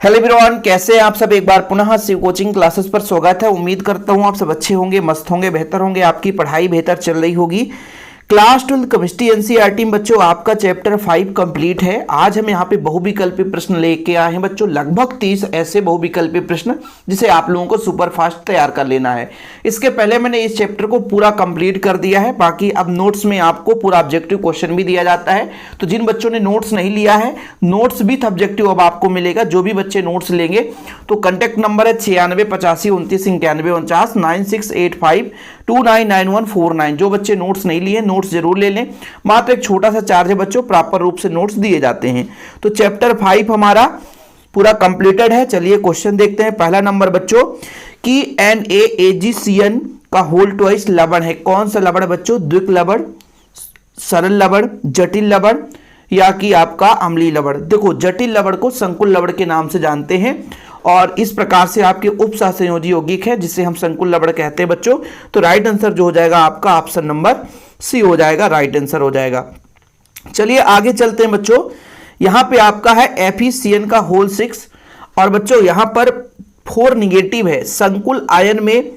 Hello everyone, कैसे हैं आप सब। एक बार पुनः शिव कोचिंग क्लासेस पर स्वागत है। उम्मीद करता हूं आप सब अच्छे होंगे, मस्त होंगे, बेहतर होंगे, आपकी पढ़ाई बेहतर चल रही होगी। क्लास 12 केमिस्ट्री एनसीईआरटी में बच्चों आपका चैप्टर 5 कंप्लीट है। आज हम यहाँ पे बहुविकल्पी प्रश्न लेके आए हैं बच्चों, लगभग 30 ऐसे बहुविकल्पी प्रश्न जिसे आप लोगों को सुपर फास्ट तैयार कर लेना है। इसके पहले मैंने इस चैप्टर को पूरा कंप्लीट कर दिया है। बाकी अब नोट्स में आपको पूरा ऑब्जेक्टिव क्वेश्चन भी दिया जाता है, तो जिन बच्चों ने नोट्स नहीं लिया है, नोट्स विथ ऑब्जेक्टिव अब आपको मिलेगा। जो भी बच्चे नोट्स लेंगे तो कॉन्टैक्ट नंबर है 9685292949 9685299149। जो बच्चे नोट्स नहीं लिए नोट्स जरूर ले लें, मात्र एक छोटा सा चार्ज है बच्चों, प्रॉपर रूप से नोट्स दिए जाते हैं। तो चैप्टर 5 हमारा पूरा कंप्लीटेड है। चलिए क्वेश्चन देखते हैं। पहला नंबर बच्चों कि NaAgCN का होल ट्वाइस लवण है। कौन सा लवण है बच्चों? द्विक लवण, सरल लवण, जटिल लवण या कि आपका अम्लीय लवण। देखो, जटिल लवण को संकुल लवण के नाम से जानते हैं और इस प्रकार से आपके उपसहसंयोजी यौगिक है जिसे हम संकुल लवण कहते हैं बच्चों। तो राइट आंसर जो हो जाएगा आपका ऑप्शन नंबर सी हो जाएगा, राइट आंसर हो जाएगा। चलिए आगे चलते हैं बच्चों। यहां पे आपका है FeCN का होल 6 और बच्चों यहां पर 4 निगेटिव है। संकुल आयन में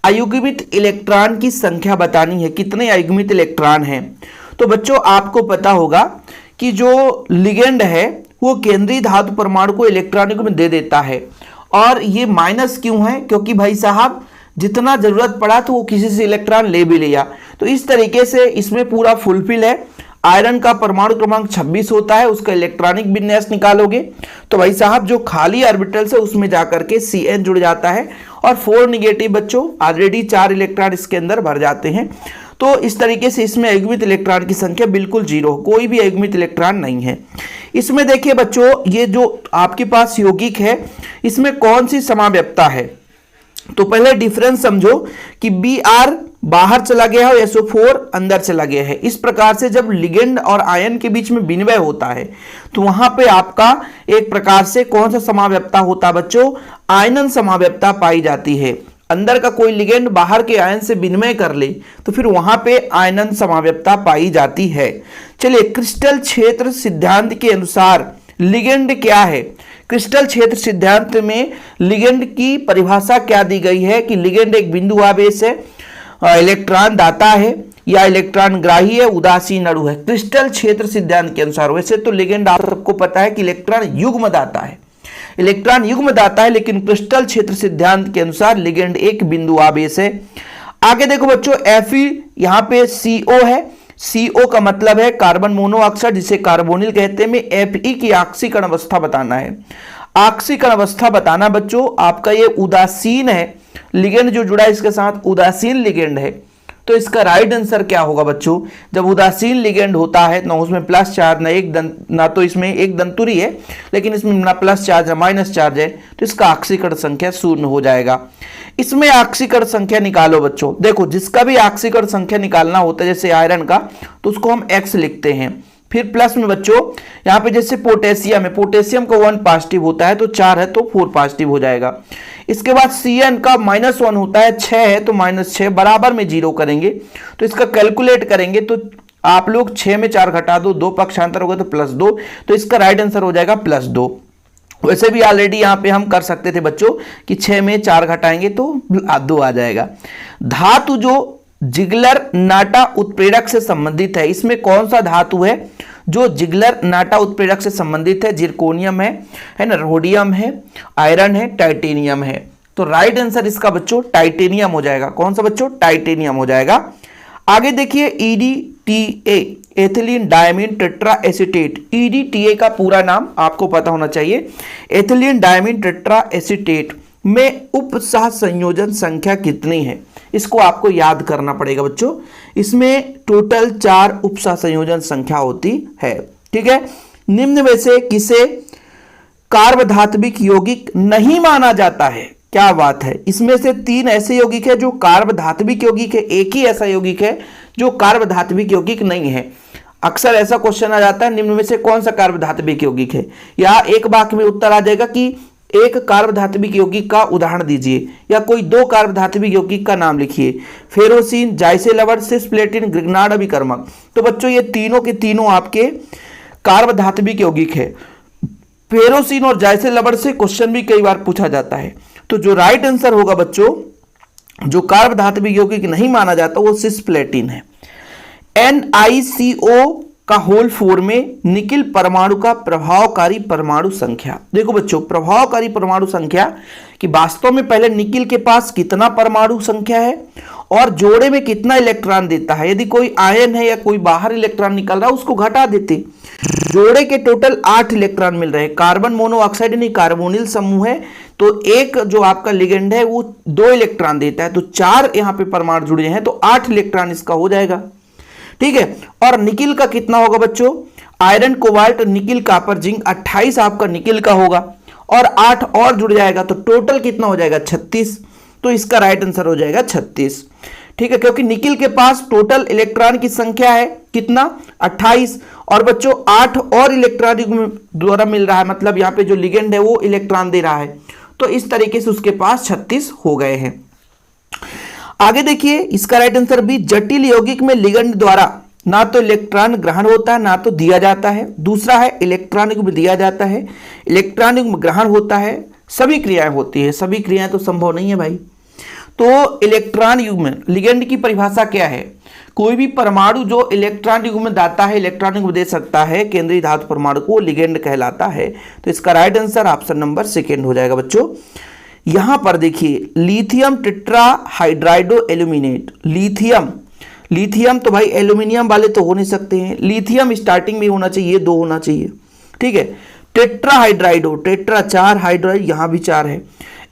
अयुग्मित इलेक्ट्रॉन की संख्या बतानी है, कितने अयुग्मित इलेक्ट्रॉन हैं। तो बच्चों आपको पता होगा कि जो लिगेंड है वो केंद्रीय धातु परमाणु को इलेक्ट्रॉनिक में दे देता है। और ये माइनस क्यों है? क्योंकि भाई साहब जितना जरूरत पड़ा तो वो किसी से इलेक्ट्रॉन ले भी लिया। तो इस तरीके से इसमें पूरा फुलफिल है। आयरन का परमाणु क्रमांक 26 होता है, उसका इलेक्ट्रॉनिक विन्यास निकालोगे तो भाई साहब जो खाली ऑर्बिटल से उसमें जाकर के Cn जुड़ जाता है और 4 निगेटिव बच्चों ऑलरेडी 4 इलेक्ट्रॉन इसके अंदर भर जाते हैं। तो इस तरीके से इसमें अयुग्मित इलेक्ट्रॉन की संख्या बिल्कुल 0, कोई भी अयुग्मित इलेक्ट्रॉन नहीं है। इसमें देखिए बच्चों, ये जो आपके पास यौगिक है इसमें कौन सी समाव्यपता है। तो पहले डिफरेंस समझो कि Br बाहर चला गया है और SO4 अंदर चला गया है। इस प्रकार से जब लिगेंड और आयन के बीच में विनिमय होता है तो वहां पे आपका एक प्रकार से कौन सा समाव्यपता होता है बच्चों? आयनन समाव्यपता पाई जाती है। अंदर का कोई लिगेंड बाहर के आयन से विनिमय कर ले तो फिर वहां पे आयनन समाव्यपता पाई जाती है। चलिए, क्रिस्टल क्षेत्र सिद्धांत के अनुसार लिगेंड क्या है? क्रिस्टल क्षेत्र सिद्धांत में लिगेंड की परिभाषा क्या दी गई है कि लिगेंड एक बिंदु आवेश है, इलेक्ट्रॉन दाता है या इलेक्ट्रॉन ग्राही है, उदासीन अणु है। क्रिस्टल क्षेत्र सिद्धांत के अनुसार वैसे तो लिगेंड आप सबको पता है कि इलेक्ट्रॉन युग्म दाता है, इलेक्ट्रॉन युग्म दाता है, लेकिन क्रिस्टल क्षेत्र सिद्धांत के अनुसार लिगेंड एक बिंदु आवेश है। आगे देखो बच्चों, Fe यहाँ पे CO है। CO का मतलब है कार्बन मोनोऑक्साइड जिसे कार्बोनिल कहते हैं। में Fe की ऑक्सीकरण अवस्था बताना है। ऑक्सीकरण अवस्था बताना बच्चों, आपका ये उदासीन है, लिगेंड जो जुड़ा है इसके साथ उदासीन लिगेंड है। तो इसका राइट आंसर क्या होगा बच्चों? जब उदासीन लिगेंड होता है ना उसमें प्लस चार्ज ना तो इसमें एक दंतुरी है, लेकिन इसमें ना प्लस चार्ज है माइनस चार्ज है, तो इसका ऑक्सीकरण संख्या 0 हो जाएगा। इसमें ऑक्सीकरण संख्या निकालो बच्चों। देखो, जिसका भी ऑक्सीकरण संख्या निकालना होता है जैसे आयरन का तो उसको हम X लिखते हैं। फिर प्लस में बच्चों यहाँ पे जैसे पोटेशियम है, पोटेशियम का 1 पॉजिटिव होता है तो 4 है तो 4 पॉजिटिव हो जाएगा। इसके बाद Cn का -1 होता है, 6 है तो -6 बराबर में 0 करेंगे। तो इसका कैलकुलेट करेंगे तो आप लोग 6 में 4 घटा दो, 2 पक्षांतर होगा तो +2, तो इसका राइट आंसर हो जाएगा +2। वैसे भी ऑलरेडी यहाँ पे हम कर सकते थे बच्चों कि 6 में 4 घटाएंगे तो 2 आ जाएगा। धातु जो जिगलर नाटा उत्प्रेरक से संबंधित है, इसमें कौन सा धातु है जो जिगलर नाटा उत्प्रेरक से संबंधित है? जिरकोनियम है ना, रोडियम है, आयरन है, टाइटेनियम है। तो राइट आंसर इसका बच्चों टाइटेनियम हो जाएगा। कौन सा बच्चों? टाइटेनियम हो जाएगा। आगे देखिए, EDTA ethylene diamine tetra acetate. EDTA का पूरा नाम आपको पता होना चाहिए। एथिलीन डायमीन टेट्रा एसीटेट में उपसह संयोजन संख्या कितनी है? इसको आपको याद करना पड़ेगा बच्चों। इसमें टोटल 4 उपसह संयोजन संख्या होती है, ठीक है। निम्न में से किसे कार्बधात्विक यौगिक नहीं माना जाता है? क्या बात है। इसमें से 3 ऐसे यौगिक है जो कार्बधात्विक यौगिक है, एक ही ऐसा यौगिक है जो कार्बधात्विक यौगिक नहीं है। अक्सर ऐसा क्वेश्चन आ जाता है, निम्न में से कौन सा कार्बधात्विक यौगिक है? या एक वाक्य में उत्तर आ जाएगा कि एक कार्बधात्विक यौगिक का उदाहरण दीजिए या कोई 2 कार्बधात्विक यौगिक का नाम लिखिए। फेरोसिन, जाइसे लवण, सिस्प्लेटिन, ग्रिग्नार्ड अभिकर्मक। तो बच्चों ये तीनों के तीनों आपके कार्बधात्विक यौगिक है। फेरोसिन और जायसे लवण से क्वेश्चन भी कई बार पूछा जाता है। तो जो राइट आंसर होगा बच्चों, जो कार्ब धात्विक यौगिक नहीं माना जाता वो सिस्प्लेटिन है। NiCO का होल 4 में निकिल परमाणु का प्रभावकारी परमाणु संख्या। देखो बच्चों, प्रभावकारी परमाणु संख्या कि वास्तव में पहले निकिल के पास कितना परमाणु संख्या है और जोड़े में कितना इलेक्ट्रॉन देता है। यदि कोई आयन है या कोई बाहर इलेक्ट्रॉन निकल रहा है उसको घटा देते। जोड़े के टोटल 8 इलेक्ट्रॉन मिल रहे हैं। कार्बन मोनोऑक्साइड यानी कार्बोनिल समूह है, तो एक जो आपका लिगेंड है वो 2 इलेक्ट्रॉन देता है, तो 4 यहां पे परमाणु जुड़े हैं, तो 8 इलेक्ट्रॉन इसका हो जाएगा। ठीक है, और निकिल का कितना होगा बच्चों, iron cobalt nickel copper zinc 28 आपका निकिल का होगा और 8 और जुड़ जाएगा, तो टोटल कितना हो जाएगा 36। तो इसका राइट आंसर हो जाएगा 36। ठीक है, क्योंकि निकिल के पास टोटल इलेक्ट्रॉन की संख्या है कितना 28 और बच्चों 8 और इलेक्ट्रॉन द्वारा मिल रहा है, मतलब यहां पे जो लिगेंड है वो इलेक्ट्रॉन दे रहा है, तो इस तरीके से उसके पास 36 हो गए हैं। आगे देखिए, इसका राइट आंसर भी, जटिल यौगिक में लिगेंड द्वारा ना तो इलेक्ट्रॉन ग्रहण होता है ना तो दिया जाता है। दूसरा है इलेक्ट्रॉन युग्म दिया जाता है, इलेक्ट्रॉन युग्म ग्रहण होता है, सभी क्रियाएं होती है। सभी क्रियाएं तो संभव नहीं है भाई। तो इलेक्ट्रॉन युग्म लिगेंड की परिभाषा क्या है, कोई भी परमाणु जो इलेक्ट्रॉन युग्म दाता है, इलेक्ट्रॉन युग्म दे सकता है केंद्रीय धातु परमाणु को, लिगेंड कहलाता है। तो इसका राइट आंसर ऑप्शन नंबर 2 हो जाएगा बच्चों। यहां पर देखिए, लिथियम टेट्राहाइड्राइडो एल्यूमिनेट, लिथियम तो भाई एल्यूमिनियम वाले तो हो नहीं सकते हैं, लिथियम स्टार्टिंग में होना चाहिए, 2 होना चाहिए। ठीक है, टेट्राहाइड्राइडो, टेट्रा 4, हाइड्राइड यहां भी 4 है,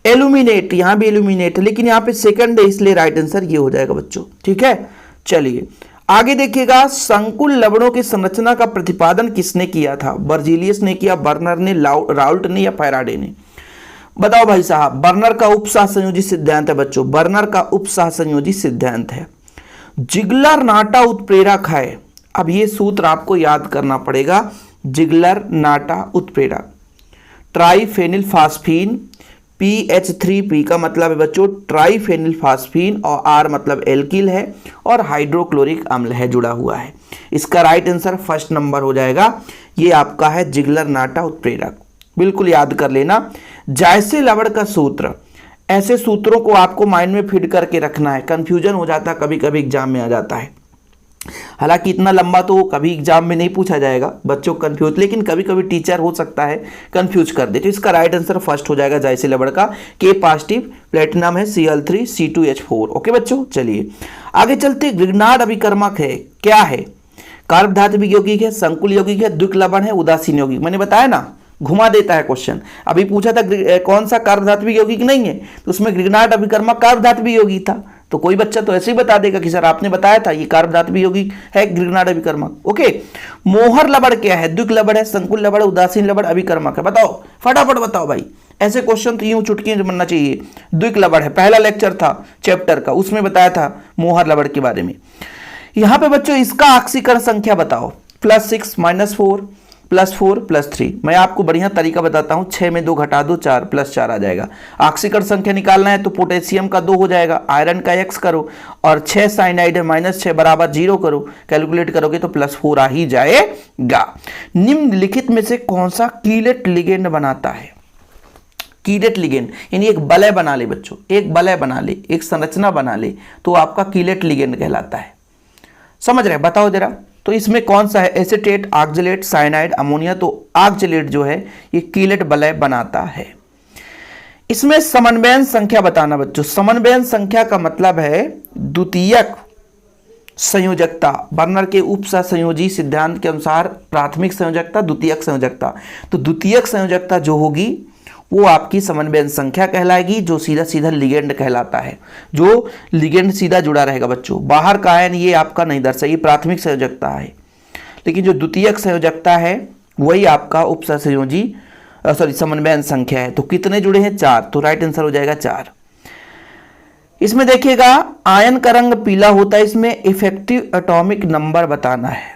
एल्यूमिनेट यहां भी एल्यूमिनेट, लेकिन यहां पे सेकंड है इसलिए राइट आंसर ये हो जाएगा बच्चों। ठीक है, चलिए आगे देखिएगा, संकुल लवणों की संरचना का प्रतिपादन किसने किया था, बर्जीलियस ने किया, बर्नर ने, राउल्ट ने या फैराडे ने। बताओ भाई साहब, बर्नर का उपसहसंयोजी सिद्धांत है बच्चों, बर्नर का उपसहसंयोजी सिद्धांत है। जिगलर नाटा उत्प्रेरक है, अब ये सूत्र आपको याद करना पड़ेगा, जिगलर नाटा उत्प्रेरक, ट्राइफेनिल फास्फीन, PH3P का मतलब है बच्चों ट्राइफेनिल फास्फीन और R मतलब एल्किल है और हाइड्रोक्लोरिक अम्ल है जुड़ा हुआ है। इसका राइट आंसर फर्स्ट नंबर हो जाएगा, ये आपका है जिगलर नाटा उत्प्रेरक, बिल्कुल याद कर लेना। जायसे लवण का सूत्र, ऐसे सूत्रों को आपको माइंड में फिट करके रखना है, कंफ्यूजन हो जाता है कभी कभी एग्जाम में आ जाता है। हालांकि इतना लंबा तो कभी एग्जाम में नहीं पूछा जाएगा बच्चों कंफ्यूज, लेकिन कभी कभी टीचर हो सकता है कंफ्यूज कर दे। तो इसका राइट आंसर फर्स्ट हो जाएगा जायसे लवण का, K पॉजिटिव, प्लेटिनम है Cl3C2H4। ओके बच्चों, चलिए आगे चलते। ग्रिग्नार्ड अभिकर्मक है, क्या है, कार्ब धात्विक यौगिक है, संकुल यौगिक है, द्विक लवण है, उदासीन यौगिक। मैंने बताया ना, घुमा देता है क्वेश्चन। अभी पूछा था कौन सा कार्ब धात्विक यौगिक नहीं है, तो उसमें ग्रिग्नार्ड अभिकर्मक कार्ब धात्विक यौगिक था, तो कोई बच्चा तो ऐसे ही बता देगा कि सर आपने बताया था ये कार्ब धात्विक यौगिक है ग्रिग्नार्ड अभिकर्मक। ओके, मोहर लवण क्या है, द्विक लवण है, संकुल लवण, उदासीन लवण, अभिकर्मक है। बताओ फटाफट बताओ भाई, ऐसे क्वेश्चन तो यूं चुटकी बनना चाहिए। द्विक लवण है, पहला लेक्चर था चैप्टर का, उसमें बताया था मोहर लवण के बारे में। यहां पे बच्चों इसका ऑक्सीकरण संख्या बताओ, +6 -4 +4 +3। मैं आपको बढ़िया तरीका बताता हूं, 6 में 2 घटा दो 4 +4 आ जाएगा। ऑक्सीकरण संख्या निकालना है तो पोटेशियम का 2 हो जाएगा, आयरन का X करो और 6 साइनाइड है -6 बराबर 0 करो, कैलकुलेट करोगे तो +4 आ ही जाएगा। निम्नलिखित में से कौन सा कीलेट लिगेंड बनाता है, कीलेट लिगेंड यानी एक वलय बना ले बच्चों, एक वलय बना ले, एक संरचना बना ले, तो आपका कीलेट लिगेंड कहलाता है। समझ रहे, बताओ जरा। तो इसमें कौन सा है, एसीटेट, ऑक्जेलेट, साइनाइड, अमोनिया। तो ऑक्जेलेट जो है ये कीलेट वलय बनाता है। इसमें समन्वयन संख्या बताना बच्चों, समन्वयन संख्या का मतलब है द्वितीयक संयोजकता। बर्नर के उपसहसंयोजी सिद्धांत के अनुसार प्राथमिक संयोजकता, द्वितीयक संयोजकता। तो द्वितीयक संयोजकता जो होगी वो आपकी समन्वयन संख्या कहलाएगी, जो सीधा सीधा लिगेंड कहलाता है, जो लिगेंड सीधा जुड़ा रहेगा बच्चों। बाहर का आयन ये आपका नहीं दर्शाएगी, प्राथमिक संयोजकता है, लेकिन जो द्वितीयक संयोजकता है वही आपका उपसहसंयोजी समन्वयन संख्या है। तो कितने जुड़े हैं, 4, तो राइट आंसर हो जाएगा 4। इसमें देखिएगा आयन का रंग पीला होता है, इसमें इफेक्टिव एटॉमिक नंबर बताना है,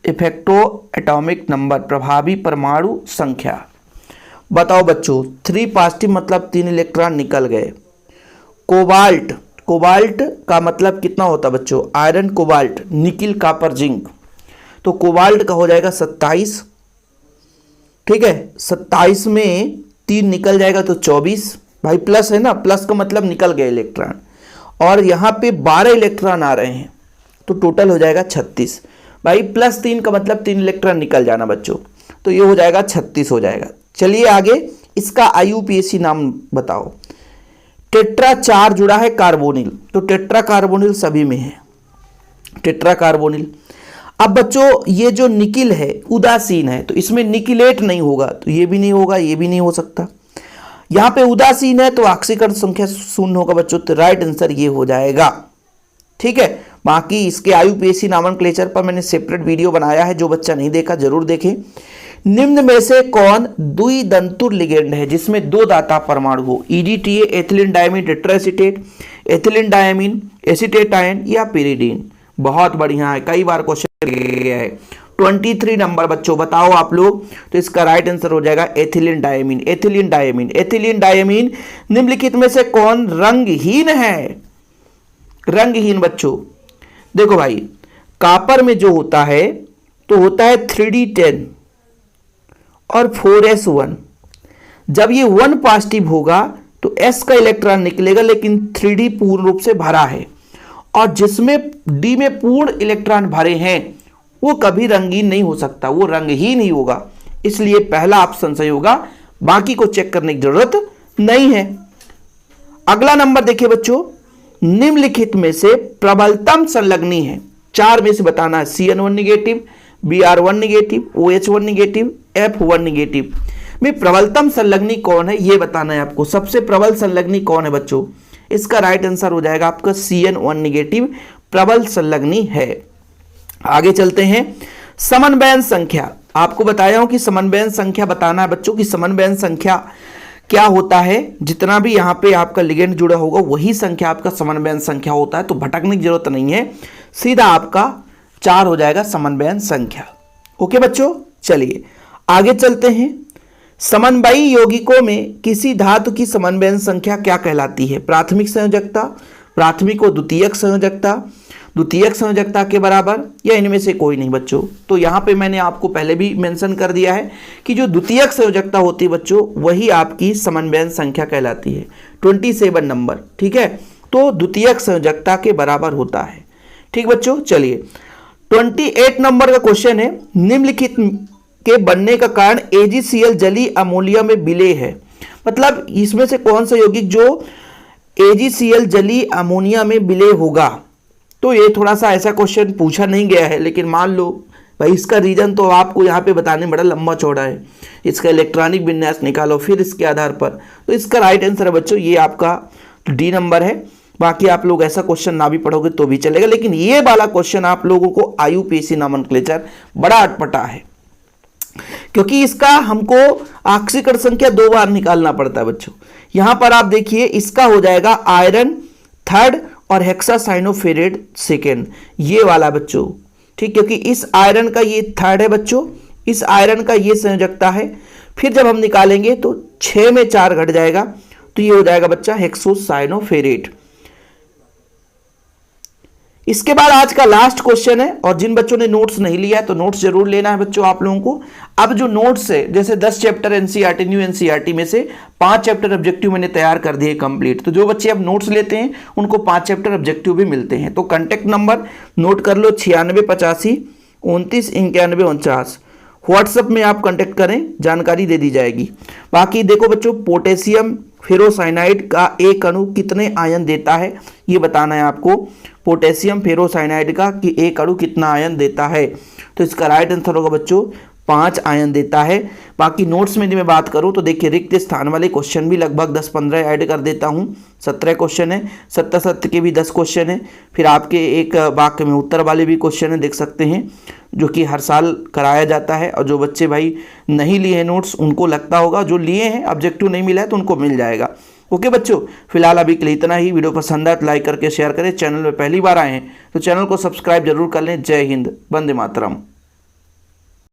इफेक्टो एटॉमिक नंबर, प्रभावी परमाणु संख्या। बताओ बच्चों, 3 पॉजिटिव मतलब 3 इलेक्ट्रॉन निकल गए। कोबाल्ट, कोबाल्ट का मतलब कितना होता है बच्चों, iron cobalt, nickel copper zinc. तो कोबाल्ट का हो जाएगा 27, ठीक है, 27 में 3 निकल जाएगा तो 24, भाई प्लस है ना, प्लस का मतलब निकल गए इलेक्ट्रॉन, और यहाँ पे 12 इलेक्ट्रॉन आ रहे हैं तो टोटल हो जाएगा 36। भाई +3 का मतलब 3 इलेक्ट्रॉन निकल जाना बच्चों, तो ये हो जाएगा 36 हो जाएगा। चलिए आगे, इसका IUPAC नाम बताओ। टेट्रा 4 जुड़ा है कार्बोनिल, तो टेट्रा कार्बोनिल सभी में है, टेट्रा कार्बोनिल। अब बच्चों ये जो निकिल है उदासीन है, तो इसमें निकिलेट नहीं होगा, तो ये भी नहीं होगा, ये भी नहीं हो सकता। यहाँ पे उदासीन है तो ऑक्सीकरण संख्या 0 होगा बच्चों, तो राइट आंसर ये हो जाएगा। ठीक है, बाकी इसके IUPAC नामनक्लेचर पर मैंने सेपरेट वीडियो बनाया है, जो बच्चा नहीं देखा जरूर देखें। निम्न में से कौन द्विदंतुर लिगेंड है जिसमें 2 दाता परमाणु हो? EDTA, ethylene diamine tetraacetate, ethylene diamine acetate ion, या पिरिडीन। बहुत बढ़िया है, कई बार क्वेश्चन गया है। 23 नंबर बच्चों बताओ आप लोग, तो इसका राइट आंसर हो जाएगा ethylene diamine. Ethylene diamine, ethylene diamine निम्नलिखित में से कौन रंगहीन है? रंगहीन बच्चों देखो भाई, कॉपर में जो होता है तो होता है 3D10 और 4s1। जब ये 1 पॉजिटिव होगा तो s का इलेक्ट्रॉन निकलेगा, लेकिन 3D पूर्ण रूप से भरा है, और जिसमें d में पूर्ण इलेक्ट्रॉन भरे हैं वो कभी रंगीन नहीं हो सकता, वो रंगहीन ही होगा। इसलिए पहला ऑप्शन सही होगा, बाकी को चेक करने की जरूरत नहीं है। अगला नंबर देखिए बच्चों, निम्नलिखित में से प्रबलतम संलग्नी है, 4 में से बताना है। CN1 negative, Br1 negative, OH1 negative, F1 negative में प्रबलतम संलग्नी कौन है ये बताना है आपको। सबसे प्रबल संलग्नी कौन है बच्चों? इसका राइट आंसर हो जाएगा आपका CN1 निगेटिव प्रबल संलग्नी है। आगे चलते हैं, समन्वयन संख्या। आपको बताया हूं कि समन्वयन संख्या बताना है बच्चों की समन्वयन संख्या क्या होता है। जितना भी यहाँ पे आपका लिगेंड जुड़ा होगा वही संख्या आपका समन्वयन संख्या होता है, तो भटकने की जरूरत नहीं है, सीधा आपका 4 हो जाएगा समन्वयन संख्या। ओके बच्चों, चलिए आगे चलते हैं। समन्वयी यौगिकों में किसी धातु की समन्वयन संख्या क्या कहलाती है? प्राथमिक संयोजकता, प्राथमिक और द्वितीयक संयोजकता, द्वितीयक संयोजकता के बराबर, या इनमें से कोई नहीं बच्चों। तो यहाँ पे मैंने आपको पहले भी मेंशन कर दिया है कि जो द्वितीयक संयोजकता होती है बच्चों वही आपकी समन्वयन संख्या कहलाती है। 27 नंबर, ठीक है, तो द्वितीयक संयोजकता के बराबर होता है। ठीक बच्चों, चलिए 28 नंबर का क्वेश्चन है, निम्नलिखित के बनने का कारण AgCl जलीय अमोनिया में विलय है। मतलब इसमें से कौन सा यौगिक जो AgCl जलीय अमोनिया में विलय होगा? तो ये थोड़ा सा ऐसा क्वेश्चन पूछा नहीं गया है, लेकिन मान लो भाई इसका रीजन तो आपको यहाँ पे बताने बड़ा लंबा चौड़ा है। इसका इलेक्ट्रॉनिक विन्यास निकालो फिर इसके आधार पर, तो इसका राइट आंसर है बच्चों ये आपका D नंबर है। बाकी आप लोग ऐसा क्वेश्चन ना भी पढ़ोगे तो भी चलेगा, लेकिन ये वाला क्वेश्चन आप लोगों को IUPAC नामनक्लेचर बड़ा अटपटा है, क्योंकि इसका हमको ऑक्सीकरण संख्या 2 बार निकालना पड़ता है बच्चों। यहां पर आप देखिए इसका हो जाएगा आयरन 3rd और हेक्सासाइनोफेरेट 2nd, ये वाला बच्चों। ठीक, क्योंकि इस आयरन का ये 3rd है बच्चों, इस आयरन का ये संयोजकता है। फिर जब हम निकालेंगे तो 6 में 4 घट जाएगा, तो ये हो जाएगा बच्चा हेक्सोसाइनोफेरेट। इसके बाद आज का लास्ट क्वेश्चन है, और जिन बच्चों ने नोट्स नहीं लिया है तो नोट्स जरूर लेना है बच्चों आप लोगों को। अब जो नोट्स है, जैसे 10 चैप्टर NCERT न्यू NCERT में से 5 चैप्टर ऑब्जेक्टिव मैंने तैयार कर दिए कंप्लीट, तो जो बच्चे अब नोट्स लेते हैं उनको 5 चैप्टर ऑब्जेक्टिव भी मिलते हैं। तो कॉन्टैक्ट नंबर नोट कर लो 9685 29 91 49, व्हाट्सएप में आप कांटेक्ट करें, जानकारी दे दी जाएगी। बाकी देखो बच्चों, पोटेशियम फेरोसाइनाइड का एक अणु कितने आयन देता है ये बताना है आपको। पोटेशियम फेरोसाइनाइड का कि एक अणु कितना आयन देता है, तो इसका राइट आंसर होगा बच्चों 5 आयन देता है। बाकी नोट्स में मैं बात करूं तो देखिए रिक्त स्थान वाले क्वेश्चन भी लगभग 10-15 ऐड कर देता हूं। 17 क्वेश्चन है, सत्य के भी 10 क्वेश्चन है, फिर आपके एक वाक्य में उत्तर वाले भी क्वेश्चन है देख सकते हैं, जो कि हर साल कराया जाता है। और जो बच्चे भाई नहीं लिए हैं नोट्स उनको लगता होगा, जो लिए हैं ऑब्जेक्टिव नहीं मिला है तो उनको मिल जाएगा। ओके बच्चों, फिलहाल अभी के लिए इतना ही। वीडियो पसंद आए तो लाइक करके शेयर करें। चैनल में पहली बार आए हैं तो चैनल को सब्सक्राइब जरूर कर लें। जय हिंद, वंदे मातरम।